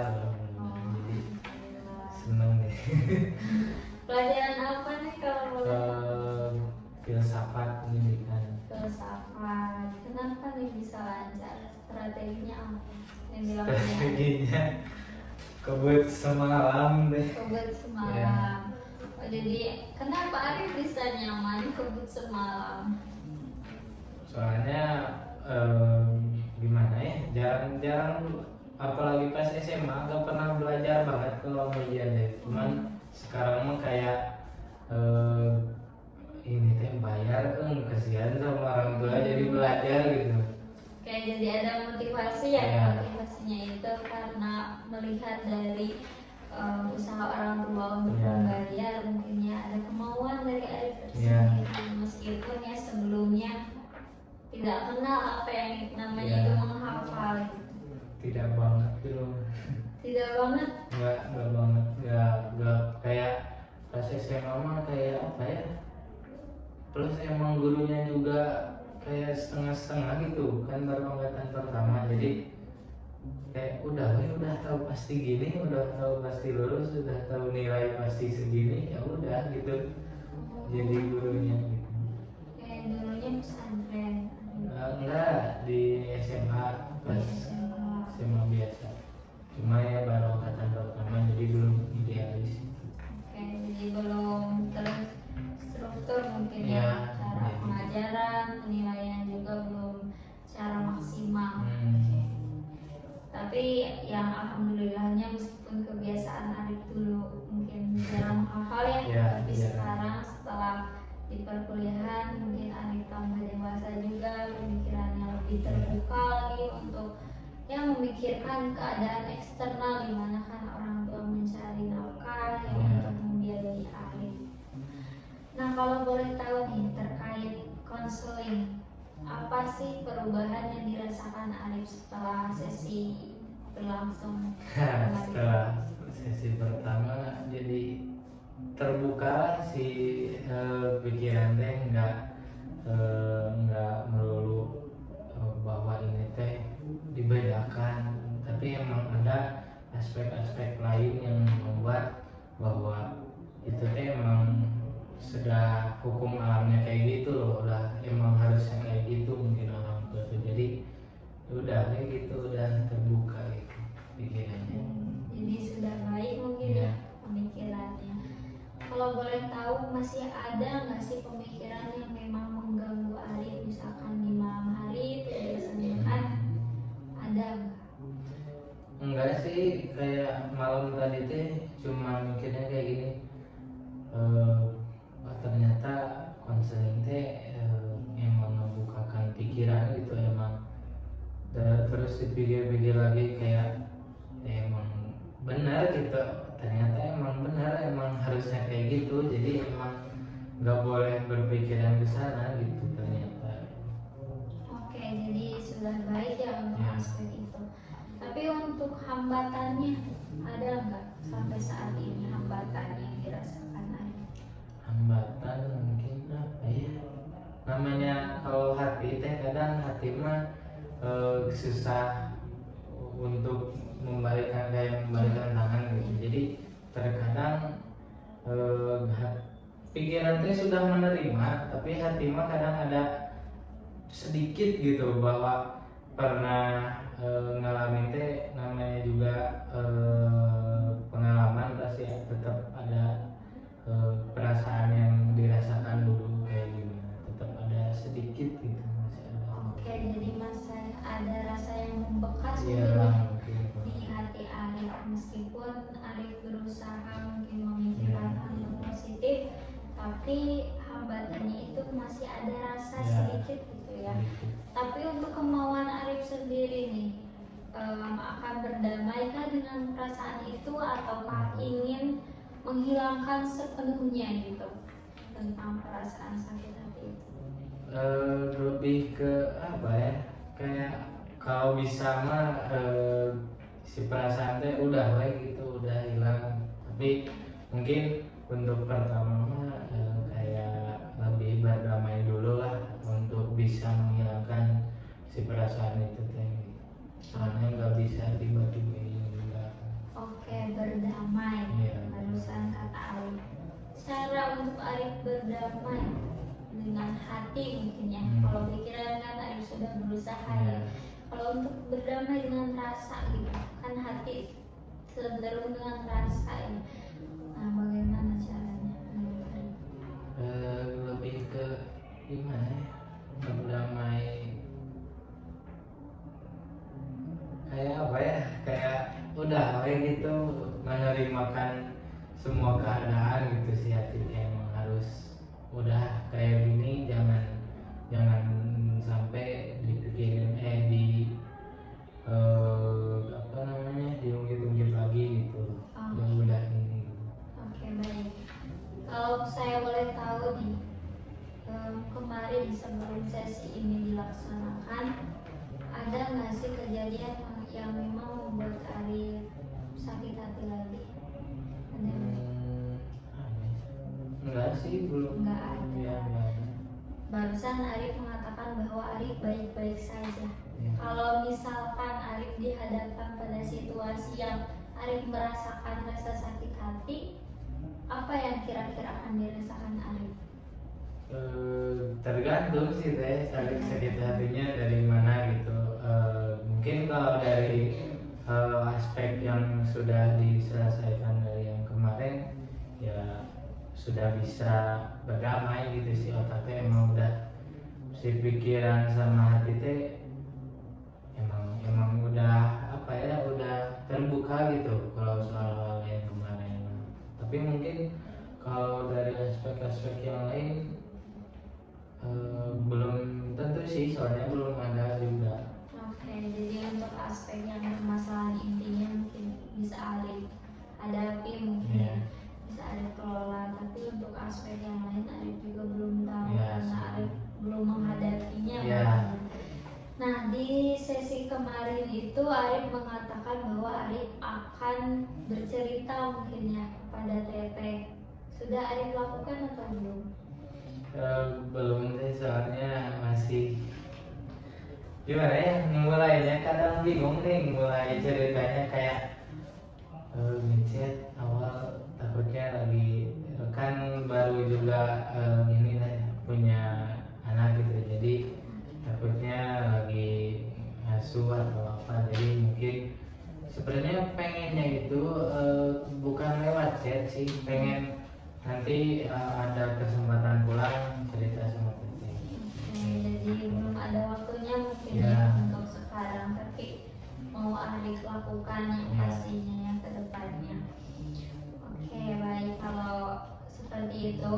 alhamdulillah. Jadi Alhamdulillah. seneng deh. Pelajaran apa nih kalau boleh? Filsafat pendidikan. Filsafat. Kenapa nih bisa lancar? Strateginya apa yang dilakukan? Strateginya kebut semalam deh. Kebut semalam. Ya. Oh, jadi kenapa Arif bisa nyaman kebut semalam? Soalnya gimana ya, jarang-jarang apalagi pas SMA gak pernah belajar banget kalau ujian deh. Cuman sekarang mah kayak ini teh bayar kasihan sama orang tua jadi belajar gitu. Kayak jadi ada motivasi ya, Ya. motivasinya itu karena melihat dari usaha orang tua untuk Ya. membayar, mungkinnya ada kemauan dari Arif Ya. tersendiri meskipun ya sebelumnya tidak kenal apa yang namanya Ya. itu menghafal. Tidak banget gitu. Tidak banget. Nggak banget, nggak kayak pas SMA mah kayak apa ya, plus emang gurunya juga kayak setengah-setengah gitu kan, baru angkatan pertama jadi kayak udah tahu pasti gini, udah tahu pasti lulus, udah tahu nilai pasti segini, ya udah gitu jadi gurunya gitu. Kayak dulunya pesantren. Enggak, di SMA pas SMA biasa, cuma ya baru angkatan pertama jadi belum idealis. Oke, jadi belum terstruktur mungkin ya, Ya, cara jadi. pengajaran, penilaian juga belum secara maksimal. Tapi yang alhamdulillahnya meskipun kebiasaan Arif dulu mungkin jarang menghafal ya, Ya, tapi iya. sekarang setelah di perkuliahan mungkin Arif tambah dewasa juga, pemikirannya lebih terbuka lagi untuk yang memikirkan keadaan eksternal, dimana kan orang tua mencari nafkah yang Ya. untuk membiayai Arif. Nah, kalau boleh tahu nih terkait konseling, apa sih perubahan yang dirasakan Arif setelah sesi berlangsung? Setelah sesi pertama jadi terbuka si pikiran teh, nggak melulu bahwa ini teh dibedakan, tapi emang ada aspek-aspek lain yang membuat bahwa itu teh emang sudah hukum alamnya kayak gitu loh, udah emang harusnya kayak gitu mungkin orang tua tuh. Jadi udah kayak gitu, udah terbuka gitu pikirannya. Jadi sudah baik mungkin Iya. ya pemikirannya. Kalau boleh tahu masih ada nggak sih pemikiran yang memang mengganggu Arif, misalkan di malam hari biasanya kan ada nggak? Enggak sih, kayak malam tadi teh cuma mikirnya kayak gini, oh, ternyata konseling teh emang membukakan pikiran gitu, emang terus dipikir-pikir lagi kayak emang benar gitu, ternyata emang benar, emang harusnya kayak gitu, jadi emang nggak boleh berpikiran ke sana gitu ternyata. Oke, jadi sudah baik ya untuk Ya. aspek itu. Tapi untuk hambatannya ada nggak sampai saat ini hambatan yang dirasakan Arif? Hambatan mungkin apa ya, namanya kalau hati teh kadang hati mah susah untuk membalikan tangan gitu, jadi terkadang pikiran teh sudah menerima tapi hati mah kadang ada sedikit gitu bahwa pernah ngalamin teh, namanya juga pengalaman, pasti tetap ada perasaan yang dirasakan dulu kayak gimana, tetap ada sedikit gitu, masih ada. Oke, jadi masih ada rasa yang membekas Iya, mungkin ya mungkin. di hati Arif, meskipun Arif berusaha mungkin memikirkan hal yang positif, tapi hambatannya itu masih ada rasa Ya. sedikit gitu ya. Tapi untuk kemauan Arif sendiri nih, akan berdamaikah dengan perasaan itu ataukah ingin menghilangkan sepenuhnya gitu tentang perasaan sakit hati itu? Lebih ke apa ya, kayak kalau bisa mah si perasaan teh udah gitu, udah hilang, tapi mungkin untuk pertama mah kayak lebih berdamai dulu lah untuk bisa menghilangkan si perasaan itu teh, soalnya nggak bisa tiba-tiba juga. berdamai dengan hati mungkin ya. Kalau pikiran kan Arif sudah berusaha ya. Kalau untuk berdamai dengan rasa gitu, kan hati cenderung dengan rasa ya. Nah, bagaimana caranya? Lebih ke gimana ya, berdamai kayak apa ya, kayak udah kayak gitu, menerimakan semua keadaan gitu sih. Hati emang harus udah kayak gini, jangan sampai dipikirin apa namanya, diungkit-ungkit lagi gitu. Udah ini gitu. Oke, baik. Kalau saya boleh tahu nih, kemarin sebelum sesi ini dilaksanakan, ada nggak sih kejadian yang memang membuat Ari sakit hati lagi? Ada nggak? Enggak sih, belum. Nggak ada. Ya, enggak ada. Barusan Arif mengatakan bahwa Arif baik-baik saja. Ya. Kalau misalkan Arif dihadapkan pada situasi yang Arif merasakan rasa sakit hati, apa yang kira-kira akan dirasakan Arif? Tergantung sih teh, sakit hatinya dari mana gitu. Mungkin kalau dari aspek yang sudah diselesaikan dari yang kemarin, ya sudah bisa berdamai gitu sih. Otaknya emang udah, si pikiran sama hati teh emang udah apa ya, udah terbuka gitu kalau soal yang kemarin. Tapi mungkin kalau dari aspek-aspek yang lain belum tentu sih, soalnya belum ada juga. Oke, jadi untuk aspek yang permasalahan intinya mungkin bisa Arif hadapi, mungkin Iya. bisa Arif kelola. Tapi untuk aspek yang lain Arif juga belum tahu Iya, karena sih. Arif belum menghadapinya. Iya. Nah, di sesi kemarin itu Arif mengatakan bahwa Arif akan bercerita mungkin ya kepada Teteh. Sudah Arif lakukan atau belum? Belum sih, soalnya masih gimana ya, mulainya kadang bingung nih mulai ceritanya. Kayak ngechat awal takutnya lagi, kan baru juga ini lah ya, punya anak gitu, jadi takutnya lagi ngasuh atau apa. Jadi mungkin sebenarnya pengennya itu bukan lewat chat sih, pengen nanti ada kesempatan pulang cerita sama Teteh. Jadi belum ada waktunya mungkin Ya. ya untuk sekarang, tapi mau Arif lakukan yang Ya. pastinya yang kedepannya. Oke, baik. Kalau seperti itu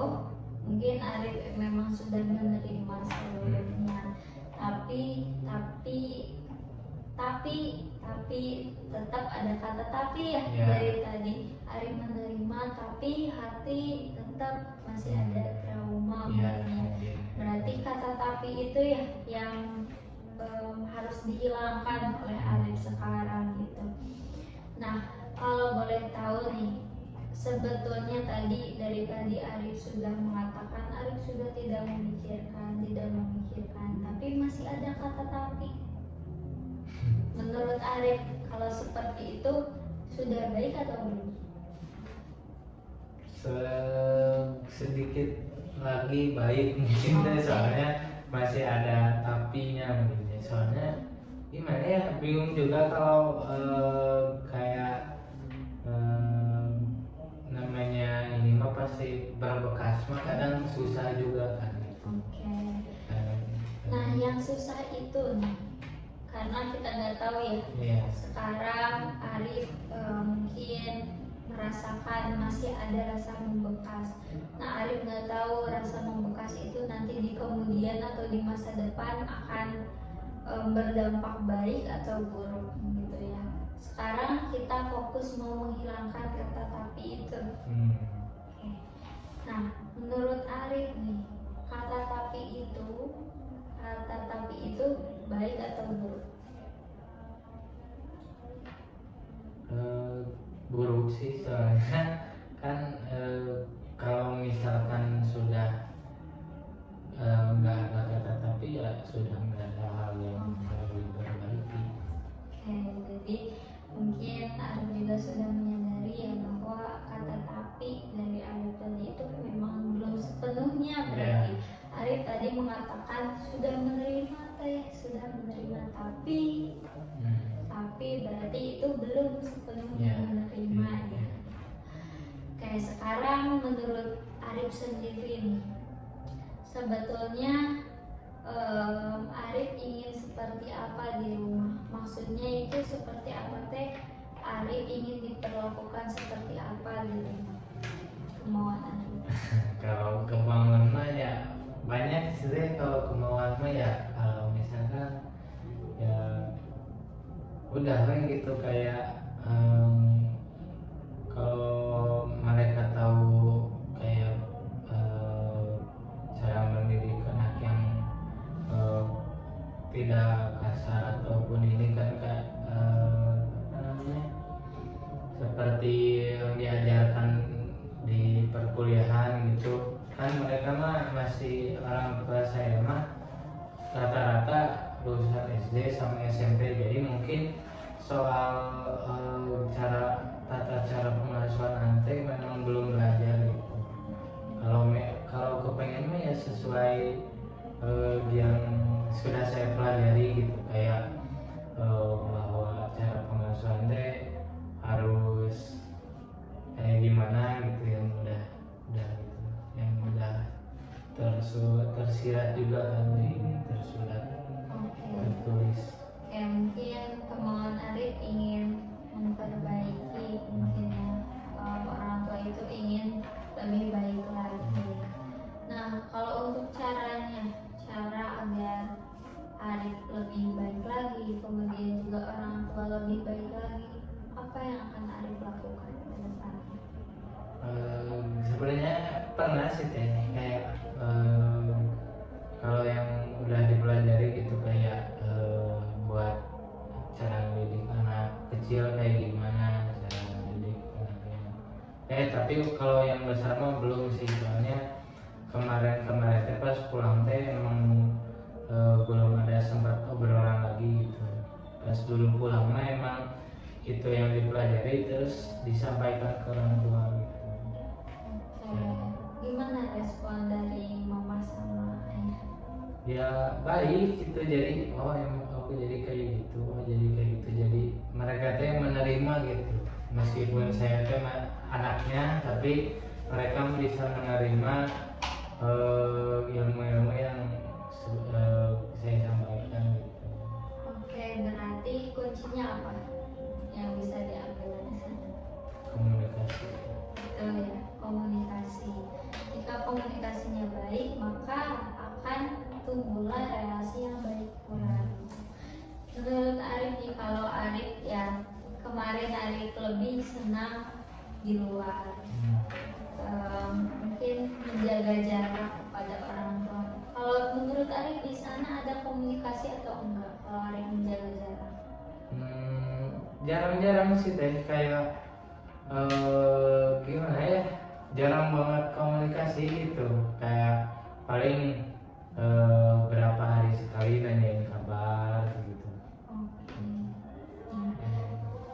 mungkin Arif memang sudah menerima sebelumnya, tapi tetap ada kata tapi ya. Ya. Dari tadi Arif menerima, tapi hati tetap masih ada trauma Iya, mungkin. Berarti kata tapi itu ya yang harus dihilangkan oleh Arif sekarang gitu. Nah, kalau boleh tahu nih, sebetulnya dari tadi Arif sudah mengatakan Arif sudah tidak memikirkan, tapi masih ada kata tapi. Menurut Arif, kalau seperti itu sudah baik atau belum? Sedikit lagi baik mungkin deh, soalnya masih ada tapinya mungkin ya. Soalnya gimana ya, bingung juga kalau kayak namanya ini mah pasti berbekas mah kadang susah juga kan. Oke. Nah, yang susah itu nih, karena kita nggak tahu ya. Iya. Sekarang Arif mungkin merasakan masih ada rasa membekas. Nah, Arif nggak tahu rasa membekas itu nanti di kemudian atau di masa depan akan berdampak baik atau buruk gitu ya. Sekarang kita fokus mau menghilangkan kata tapi itu. Oke. Nah, menurut Arif nih, kata tapi itu baik atau buruk? Buruk sih, soalnya kan kalau misalkan sudah nggak ada kata tapi ya sudah nggak ada hal yang harus diperbaiki. Oke, jadi mungkin Arif juga sudah menyadari ya bahwa kata tapi dari Arif tadi itu memang belum sepenuhnya sepenuhnya berarti. Arif tadi mengatakan sudah menerima sudah menerima, tapi berarti itu belum sepenuhnya menerima ya. Kayak sekarang menurut Arif sendiri nih, sebetulnya Arif ingin seperti apa di rumah? Maksudnya itu seperti apa teh? Arif ingin diperlakukan seperti apa di rumah? Kemauan Arif. Kalau kemauan mah ya banyak sih. Kalau kemauan mah ya kalau misalkan ya udah kan gitu, kayak kalau mereka tahu kayak cara mendidik anak yang tidak kasar ataupun ini kan kayak apa namanya, seperti yang diajarkan di perkuliahan gitu kan. Mereka mah masih, orang tua saya mah rata-rata lulusan SD sama SMP, jadi mungkin soal tata cara pengasuhan nanti memang belum belajar gitu. Kalau kepengen mah ya sesuai yang sudah saya pelajari gitu, kayak bahwa cara pengasuhan teh harus kayak gimana gitu, yang udah gitu, yang udah tersirat juga kan, tersurat tertulis. Ya mungkin kemauan Arif ingin memperbaiki, mungkin ya orang tua itu ingin lebih baik lagi. Nah kalau untuk cara agar Arif lebih baik lagi, kemudian juga orang tua lebih baik lagi, apa yang akan Arif lakukan ke depannya? Sebenarnya pernah sih teh, kayak kalau yang udah dipelajari gitu, kayak buat cara mendidik anak kecil kayak gimana cara mendidik anaknya. Tapi kalau yang besar mah belum sih, soalnya kemarin teh pas pulang teh emang belum ada sempat obrolan lagi gitu. Pas dulu pulang mah emang itu yang dipelajari terus disampaikan ke orang tua gitu. Gimana respon dari mama sama ayah? Ya baik gitu, jadi emang aku jadi kayak gitu, jadi mereka teh menerima gitu, meskipun saya teh anaknya, tapi mereka bisa menerima ilmu-ilmu yang saya sampaikan gitu. Oke, berarti kuncinya apa yang bisa diambil dari sana? Komunikasi. Betul ya, komunikasi. Jika komunikasinya baik, maka akan tumbuhlah relasi yang baik pula. Menurut Arif nih, kalau Arif ya kemarin Arif lebih senang di luar, mungkin menjaga jarak kepada orang tua. Kalau menurut Arif di sana ada komunikasi atau enggak kalau Arif menjaga jarak? Jarang-jarang sih teh, kayak gimana ya, jarang banget komunikasi gitu, kayak paling berapa hari sekali nanyain kabar gitu.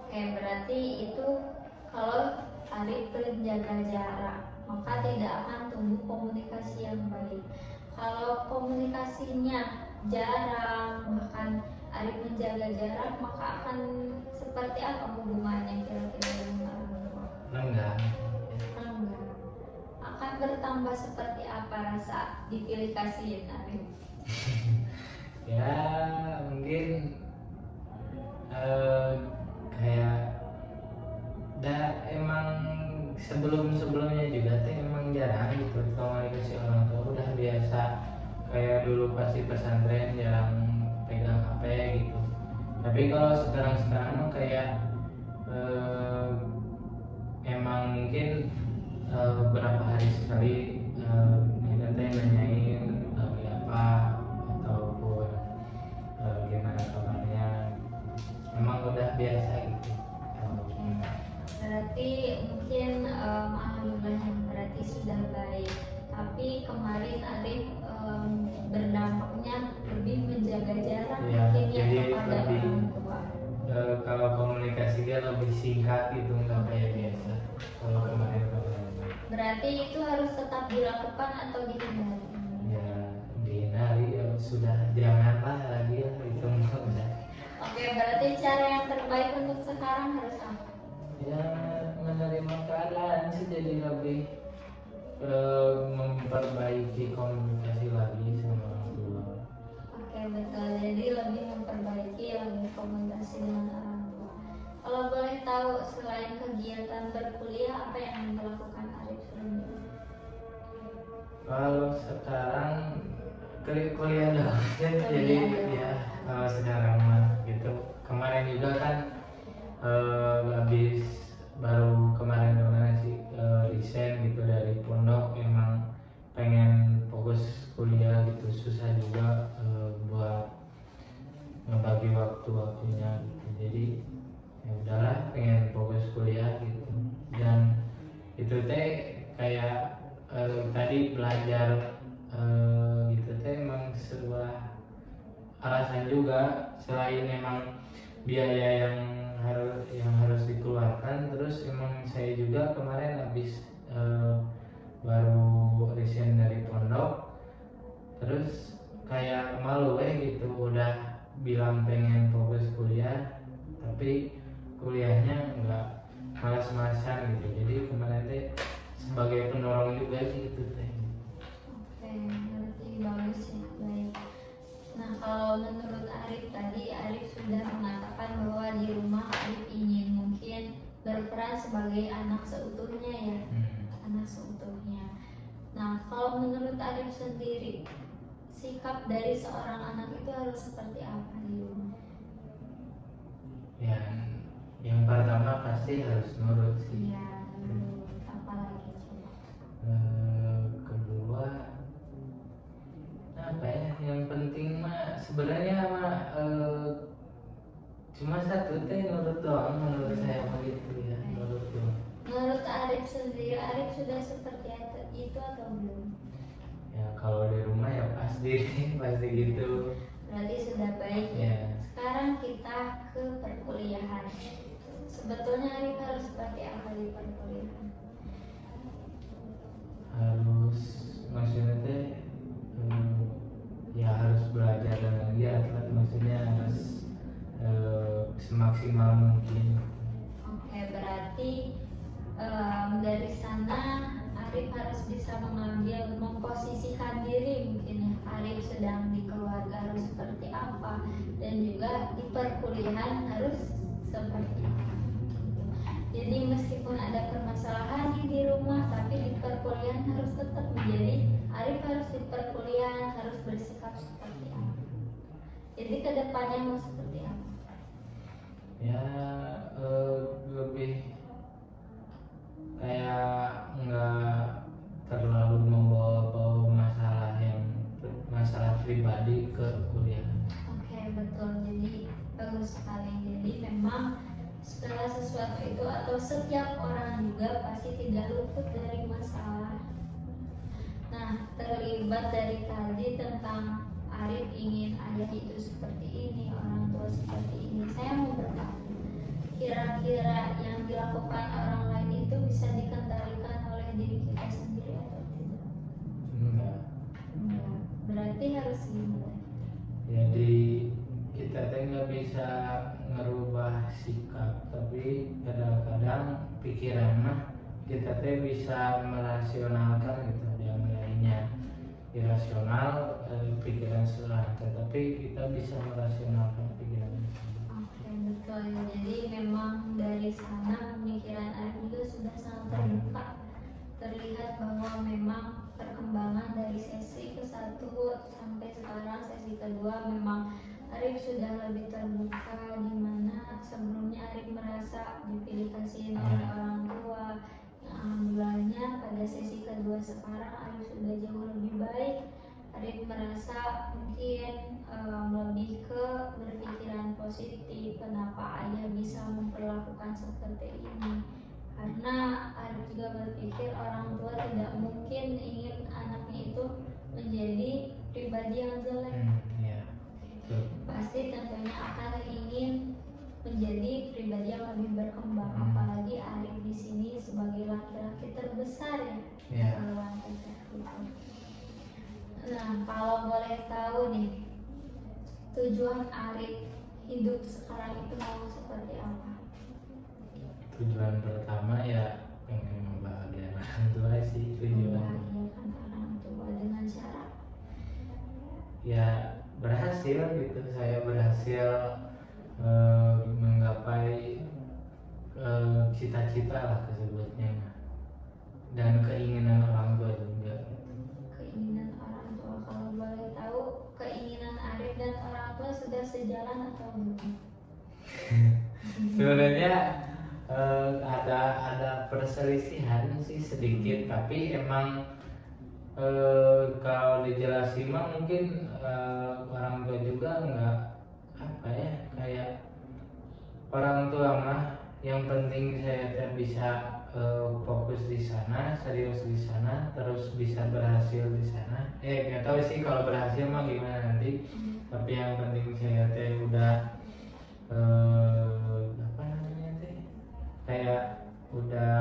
Oke, berarti itu kalau Arif menjaga jarak, maka tidak akan tumbuh komunikasi yang baik. Kalau komunikasinya jarang, bahkan Arif menjaga jarak, maka akan seperti apa hubungannya kira-kira dengan orang tua? Enggak. Akan bertambah seperti apa rasa dipilih kasihin Arif? Ya mungkin kayak emang sebelumnya juga teh emang jarang gitu komunikasi orang tua, udah biasa kayak dulu pasti pesantren jarang pegang HP gitu. Tapi kalau sekarang mah kayak emang mungkin berapa hari sekali kita teh nanyain lagi apa ataupun gimana kabarnya, emang udah biasa gitu. Berarti mungkin alhamdulillah berarti sudah baik. Tapi kemarin Arif berdampaknya lebih menjaga jarak Ya, mungkin ya jadi kepada lebih orang tua. kalau komunikasinya lebih singkat gitu, nggak kayak biasa kalau kemarin. berarti itu harus tetap dilakukan atau dihindari? Ya dihindari, ya sudah janganlah lagi lah itu udah. Oke, berarti cara yang terbaik untuk sekarang harus apa? Ya menerima keadaan sih, jadi lebih memperbaiki komunikasi lagi sama orang tua. Oke, betul. Jadi lebih memperbaiki lagi komunikasi dengan orang tua. Kalau boleh tahu, selain kegiatan berkuliah, apa yang dilakukan Arif selanjutnya? Kalau sekarang kuliah dong. Jadi ya kalau sekarang mah gitu. Kemarin juga kan habis baru kemarin sih resign gitu dari pondok, emang pengen fokus kuliah gitu, susah juga buat ngebagi waktunya gitu. Jadi ya udahlah, pengen fokus kuliah gitu. Dan itu teh kayak tadi belajar gitu teh emang sebuah alasan juga, selain emang biaya yang harus dikeluarkan. Terus emang saya juga kemarin habis baru resign dari pondok, terus kayak malu gitu, udah bilang pengen fokus kuliah tapi kuliahnya nggak, malas-malasan gitu. Jadi kemarin teh sebagai pendorong juga sih itu teh. Oke, berarti bagus ya, baik. Nah, kalau menurut Arif tadi, Arif sudah mengatakan bahwa di rumah Arif ingin mungkin berperan sebagai anak seutuhnya ya, anak seutuhnya. Nah, kalau menurut Arif sendiri, sikap dari seorang anak itu harus seperti apa di rumah? Yang pertama pasti harus nurut sih. Iya, menurut apa lagi coba? Kedua apa ya, yang penting mah sebenarnya mah cuma satu teh, nurut doang menurut saya begitu ya, nurut doang. Menurut Arif sendiri, Arif sudah seperti itu atau belum? Ya kalau di rumah ya pasti pasti gitu. Berarti sudah baik ya. Ya Sekarang kita ke perkuliahan. Sebetulnya Arif harus seperti apa di perkuliahan? harus, maksudnya teh ya harus belajar dengan giat lah, maksudnya harus semaksimal mungkin. Oke, berarti dari sana Arif harus bisa mengambil, memposisikan diri mungkin ya. Arif sedang di keluarga harus seperti apa, dan juga di perkuliahan harus seperti apa. Jadi meskipun ada permasalahan di rumah, tapi di perkuliahan harus tetap menjadi Arif harus di perkuliahan harus bersikap seperti apa. Jadi kedepannya mau seperti apa? Ya lebih kayak nggak terlalu membawa masalah pribadi ke kuliah. Oke, betul. Jadi bagus sekali. Jadi memang segala sesuatu itu atau setiap orang juga pasti tidak luput dari masalah. Nah, terlibat dari tadi tentang Arif ingin ayah itu seperti ini, orang tua seperti ini. Saya mau bertanya, kira-kira yang dilakukan orang lain itu bisa dikendalikan oleh diri kita sendiri atau tidak? Enggak. Enggak. Berarti harus gimana? Jadi kita teh nggak bisa ngerubah sikap, tapi kadang-kadang pikiran mah kita teh bisa merasionalkan gitu, yang lainnya irasional, pikiran selah, tetapi kita bisa merasionalkan pikiran. Oke, betul ya. Jadi memang dari sana pemikiran Arif juga sudah sangat terbuka. Terlihat bahwa memang perkembangan dari sesi ke-1 sampai sekarang sesi kedua memang Arif sudah lebih terbuka, di mana sebelumnya Arif merasa dipilih kasihin oleh orang tua. Yang alhamdulillahnya pada sesi kedua sekarang Arif sudah jauh lebih baik. Arif merasa mungkin lebih ke berpikiran positif, kenapa ayah bisa memperlakukan seperti ini. Karena Arif juga berpikir orang tua tidak mungkin ingin anaknya itu menjadi pribadi yang jelek. Ya. Pasti tentunya akan ingin menjadi pribadi yang lebih berkembang. Apalagi Arif di sini sebagai laki-laki terbesar ya. Ya. keluhan teteh gitu. Nah, kalau boleh tahu nih, tujuan Arif hidup sekarang itu mau seperti apa? Tujuan pertama ya pengen membahagiakan orang tua sih tujuan. Membahagiakan orang tua dengan cara Ya berhasil gitu, saya berhasil menggapai cita-cita lah disebutnya, dan keinginan orang tua juga. keinginan orang tua. Kalau boleh tahu, keinginan Arif dan orang tua sudah sejalan atau belum? Sebenarnya ada perselisihan sih sedikit, tapi emang kalau dijelasin mah mungkin orang tua juga nggak apa ya, kayak orang tua mah yang penting saya teh bisa fokus di sana, serius di sana, terus bisa berhasil di sana. Nggak tahu sih kalau berhasil mah gimana nanti, tapi yang penting saya teh udah apa namanya teh, kayak udah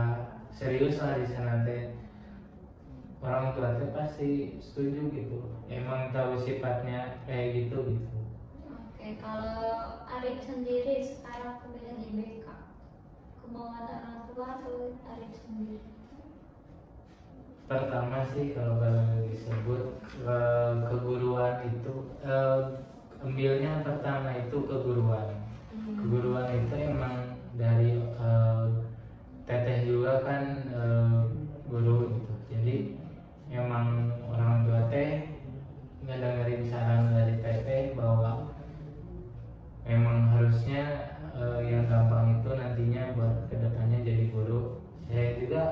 serius lah di sana teh. Orang tua teh pasti setuju gitu, emang tahu sifatnya kayak gitu gitu. Oke, kalau Arif sendiri sekarang kuliah di BK, kemauan orang tua atau Arif sendiri? Pertama sih kalau disebut keguruan itu, ambilnya pertama itu keguruan. Keguruan itu emang dari teteh juga kan guru gitu, jadi emang orang tua teh ngedengerin saran dari teteh bahwa memang harusnya yang gampang itu nantinya buat kedepannya jadi guru. Saya juga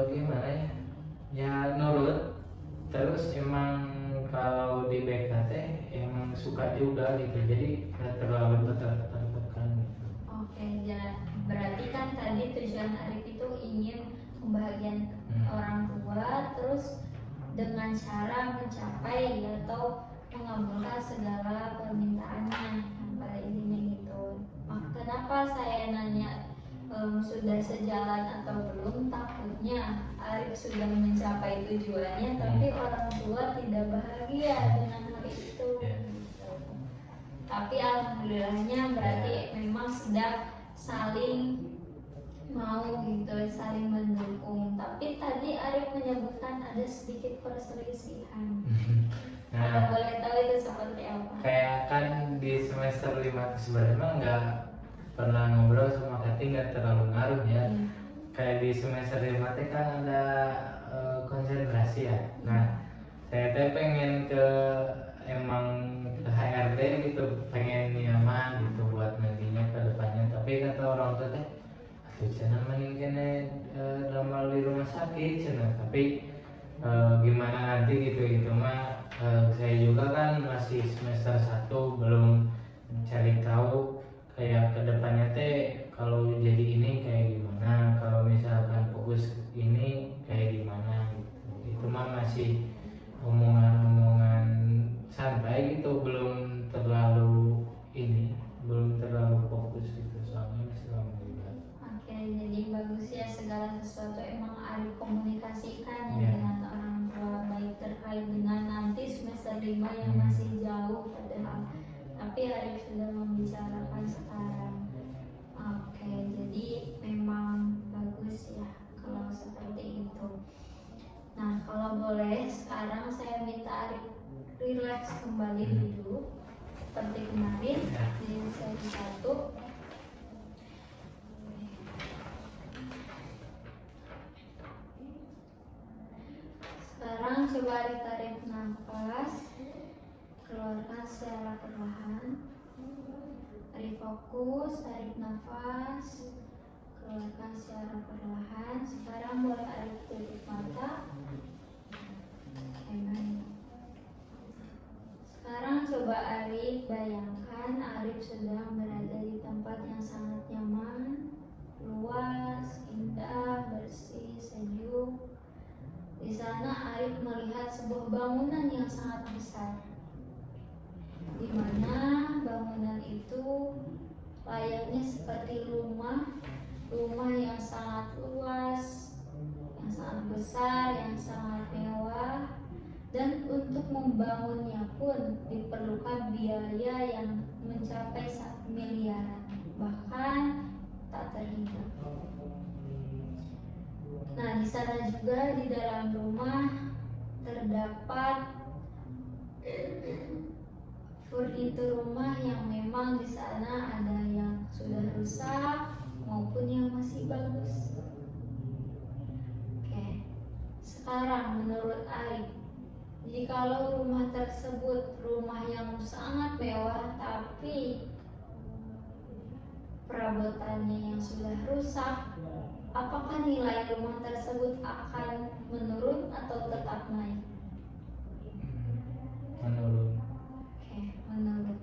gimana ya nurut, terus emang kalau di BKT emang suka juga gitu, jadi nggak terlalu tertekan gitu. Oke, ya berarti kan tadi tujuan Arif itu ingin membahagiakan orang tua, terus dengan cara mencapai atau mengabulkan segala permintaannya yang pada intinya gitu. Kenapa saya nanya sudah sejalan atau belum? Takutnya Arif sudah mencapai tujuannya, tapi orang tua tidak bahagia dengan hal itu. Gitu. Tapi alhamdulillahnya berarti memang sedang saling mau gitu, saling mendukung. Tapi tadi Arif menyebutkan ada sedikit perselisihan. Kalau boleh tahu itu seperti apa? Kayak kan di semester 5 itu sebenarnya nggak pernah ngobrol sama Kati, nggak terlalu ngaruh ya. Kayak di semester 5 teh kan ada konsentrasi ya. Nah, saya teh pengen ke ke HRD gitu, pengen nyaman gitu buat nantinya ke depannya. Tapi kata orang tua teh, aduh cenah mending kene ramal di rumah sakit cenah. Tapi gimana nanti gitu mah, saya juga kan masih semester 1, belum cari tahu kayak kedepannya teh kalau jadi ini kayak gimana, kalau misalkan fokus ini kayak gimana gitu. Itu mah masih omongan-omongan santai gitu, belum terlalu fokus gitu, soalnya masih lama juga. Oke, jadi bagus ya, segala sesuatu emang Arif komunikasikan ya Yeah. dengan orang tua, baik terkait dengan nanti semester 5 yang masih jauh padahal, tapi Arif sudah membicarakan sekarang. Oke, jadi memang bagus ya kalau seperti itu. Nah, kalau boleh sekarang saya minta Arif relax kembali dulu seperti kemarin. Jadi saya satu. Sekarang coba ditarik nafas, keluarkan secara perlahan. Tarik fokus, tarik nafas, keluarkan secara perlahan. Sekarang boleh Arif tutup mata. Oke, baik. Sekarang coba Arif bayangkan Arif sedang berada di tempat yang sangat nyaman, luas, indah, bersih, sejuk. Di sana Arif melihat sebuah bangunan yang sangat besar, di mana bangunan itu layaknya seperti rumah yang sangat luas, yang yang sangat besar, yang sangat mewah, dan untuk membangunnya pun diperlukan biaya yang mencapai 1 miliaran, bahkan tak terhitung. Nah, di sana juga di dalam rumah terdapat furnitur rumah yang memang di sana ada yang sudah rusak maupun yang masih bagus. Oke, sekarang menurut Arif, jikalau rumah tersebut rumah yang sangat mewah tapi perabotannya yang sudah rusak, apakah nilai rumah tersebut akan menurun atau tetap naik? Menurun. Oke, menurun.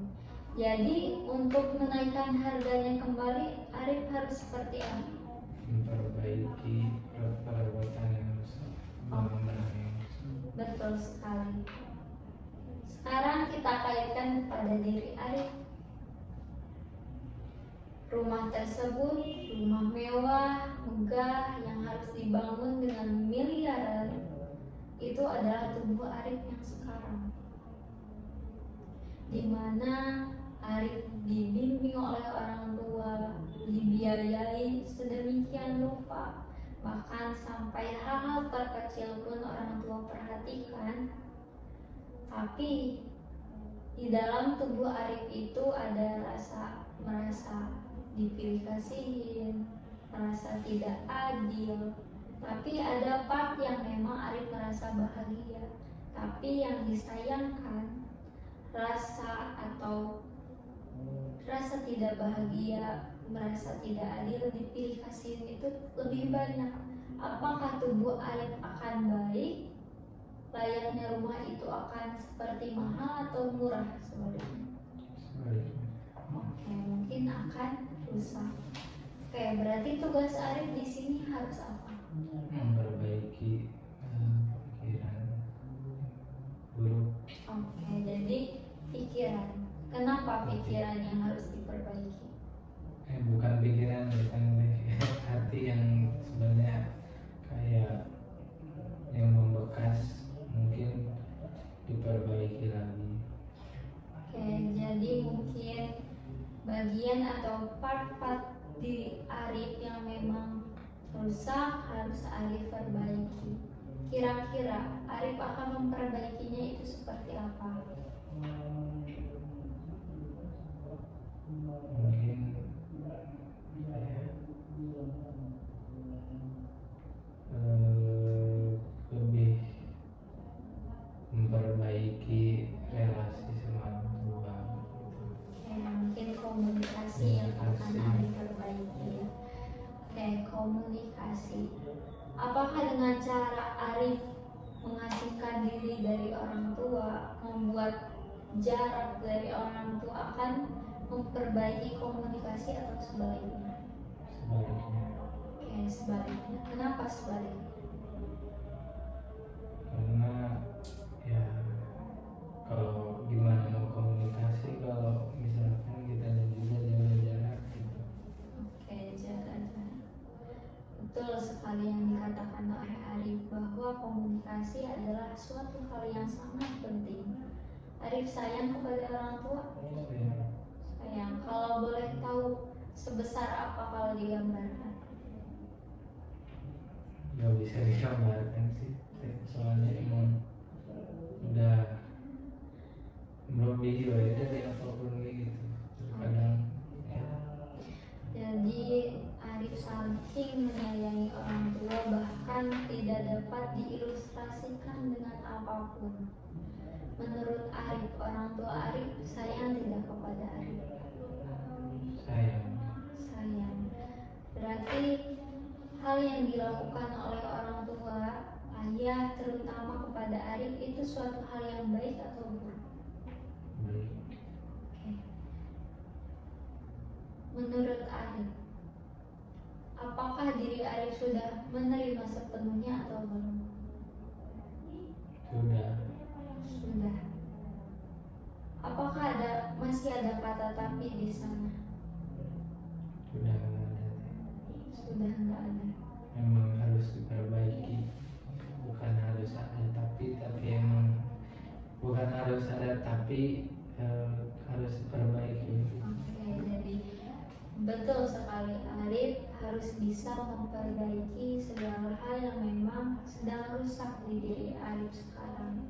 Jadi untuk menaikkan harganya kembali, Arif harus seperti apa? Memperbaiki perawatan yang rusak, bangunan yang rusak. Betul sekali. Sekarang kita kaitkan pada diri Arif. Rumah tersebut rumah mewah, megah yang harus dibangun dengan miliaran, itu adalah tubuh Arif yang sekarang, di mana Arif dibimbing oleh orang tua, dibiayai sedemikian rupa, bahkan sampai hal-hal terkecil pun orang tua perhatikan. Tapi di dalam tubuh Arif itu ada merasa dipilih kasihin, merasa tidak adil. Tapi ada part yang memang Arif merasa bahagia. Tapi yang disayangkan, rasa tidak bahagia, merasa tidak adil, dipilih kasihin itu lebih banyak. Apakah tubuh Arif akan baik? Layaknya rumah itu akan seperti mahal atau murah sebenarnya? Oke, mungkin akan rusak. Oke, berarti tugas Arif di sini harus apa? Memperbaiki pikiran buruk. Oke, jadi pikiran. Kenapa pikiran yang harus diperbaiki? Bukan pikiran, bukan hati yang sebenarnya kayak yang membekas, mungkin diperbaiki lagi. Oke, jadi mungkin bagian atau part-part di Arif yang memang rusak harus Arif perbaiki. Kira-kira Arif akan memperbaikinya itu seperti apa? Mungkin lebih memperbaiki relasi sama orang tua. Oke, mungkin komunikasi yang akan Arif perbaiki ya. Oke, komunikasi. Apakah dengan cara Arif mengasingkan diri dari orang tua, membuat jarak dari orang tua akan memperbaiki komunikasi atau sebaliknya? Sebaliknya, Oke, sebaliknya. Kenapa sebaliknya? karena ya kalau gimana mau komunikasi kalau misalkan kita juga jaga jarak gitu. Oke, jaga jarak. Betul sekali yang dikatakan oleh Arif bahwa komunikasi adalah suatu hal yang sangat penting. Arif sayang kepada orang tua? Sayang. Kalau boleh tahu sebesar apa kalau digambarkan? Gak bisa digambarkan sih, soalnya emang udah melebihi dari apapun gitu. Kadang ya, Jadi Arif saking menyayangi orang tua bahkan tidak dapat diilustrasikan dengan apapun. Menurut Arif, orang tua Arif sayang tidak kepada Arif? sayang. Sayang. Berarti hal yang dilakukan oleh orang tua, ayah terutama kepada Arif itu suatu hal yang baik atau buruk? Baik. Oke. Menurut Arif, apakah diri Arif sudah menerima sepenuhnya atau belum? Sudah. Sudah. Apakah masih ada kata tapi di sana? Sudah nggak ada. Sudah enggak ada. Memang harus diperbaiki. memperbaiki segala hal yang memang sedang rusak di diri Arif sekarang.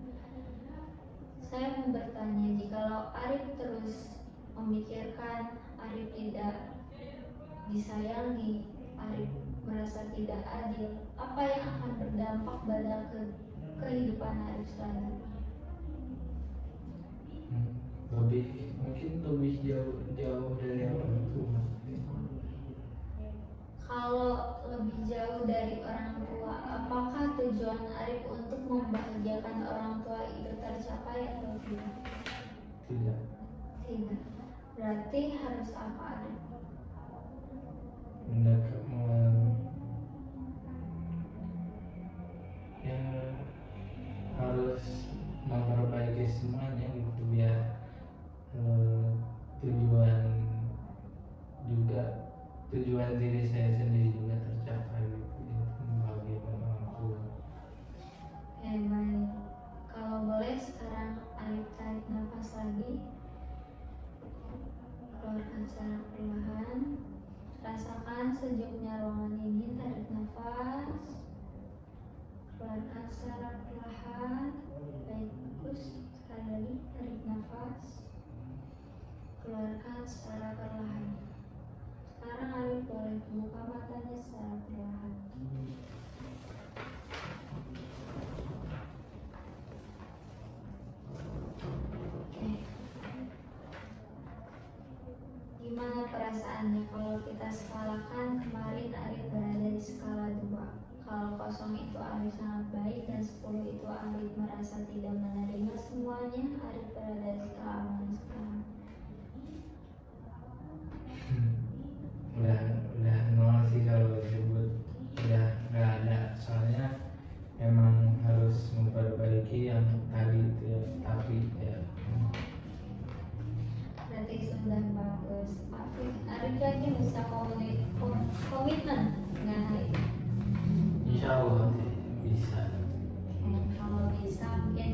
Saya mau bertanya, jikalau Arif terus memikirkan Arif tidak disayangi, Arif merasa tidak adil, apa yang akan berdampak pada kehidupan Arif selanjutnya? Mungkin lebih jauh dari orang tua. Kalau lebih jauh dari orang tua, apakah tujuan Arif untuk membahagiakan orang tua itu tercapai atau tidak? Tidak. Tidak. Berarti harus apa, Arif? Ya, harus memperbaiki semuanya gitu biar tujuan diri saya sendiri juga tercapai gitu, membahagiakan orang tua. Baik. Kalau boleh sekarang Arif tarik nafas lagi, keluarkan secara perlahan. Rasakan sejuknya ruangan ini. Tarik nafas, keluarkan secara perlahan. Baik, bagus. Sekali lagi, tarik nafas, keluarkan secara perlahan. Sekarang Arif boleh buka matanya secara perlahan. Oke. Gimana perasaannya kalau kita skalakan? Kemarin Arif berada di skala 2. Kalau 0 itu Arif sangat baik dan 10 itu Arif merasa tidak menerima semuanya. Arif berada di skala mana sekarang? Udah nol sih kalau disebut, udah nggak ada, soalnya emang harus memperbaiki yang tadi itu ya, tapi ya Berarti sudah bagus. Arif yakin bisa komitmen dengan hal itu? insya Allah bisa. Kalau bisa mungkin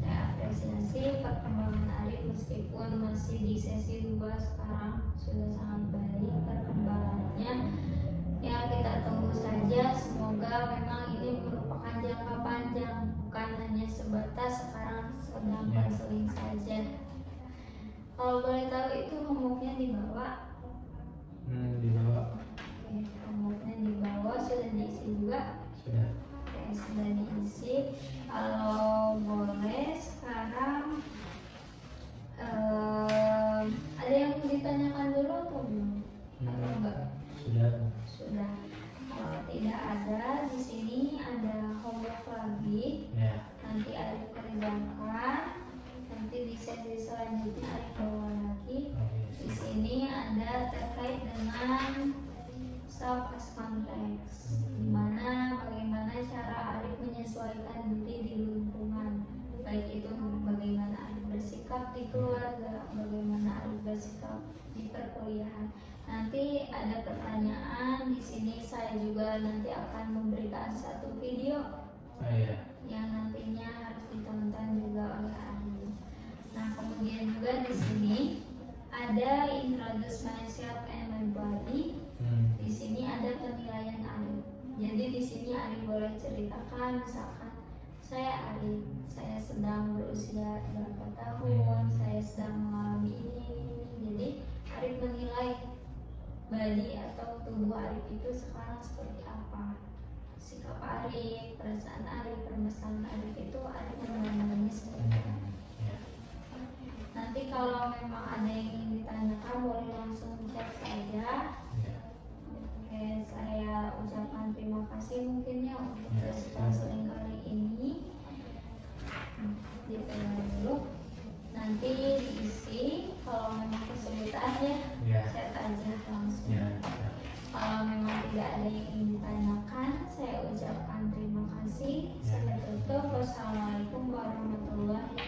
saya apresiasi perkembangan Arif meskipun masih di sesi 2 sekarang sudah sangat baik perkembangannya. Ya kita tunggu saja, semoga memang ini merupakan jangka panjang, bukan hanya sebatas sekarang sedang konseling saja. Kalau boleh tahu itu homeworknya dibawa? Dibawa. Oke, homeworknya dibawa, sudah diisi juga? Sudah. Oke, sudah diisi. Kalau boleh sekarang ada yang mau ditanyakan dulu atau belum? Atau enggak? Sudah. Sudah. Kalau tidak ada, di sini ada homework lagi. Ya. Nanti Arif kerjakan. Nanti di sesi selanjutnya Arif bawa lagi. Di sini ada terkait dengan self as context, dimana bagaimana cara Arif menyesuaikan diri di lingkungan, baik itu bagaimana Arif bersikap di keluarga, bagaimana Arif bersikap di perkuliahan. Nanti ada pertanyaan di sini, saya juga nanti akan memberikan satu video yang nantinya harus ditonton juga oleh Arif. Nah, kemudian juga di sini ada introduce myself and my body. Di sini ada penilaian Arif. Jadi di sini Arif boleh ceritakan, misalkan saya Arif, saya sedang berusia berapa tahun, saya sedang mengalami ini. Jadi Arif menilai body atau tubuh Arif itu sekarang seperti apa. Sikap Arif, perasaan Arif, permasalahan Arif itu Arif menilainya seperti apa. Nanti kalau memang ada yang ingin ditanyakan boleh langsung chat saja. Oke, saya ucapkan terima kasih mungkin ya untuk sesi konseling kali ini. Dipegang dulu. Nanti diisi kalau memang kesulitan ya chat aja langsung. Kalau memang tidak ada yang ingin ditanyakan, saya ucapkan terima kasih. Saya tutup. Wassalamualaikum warahmatullahi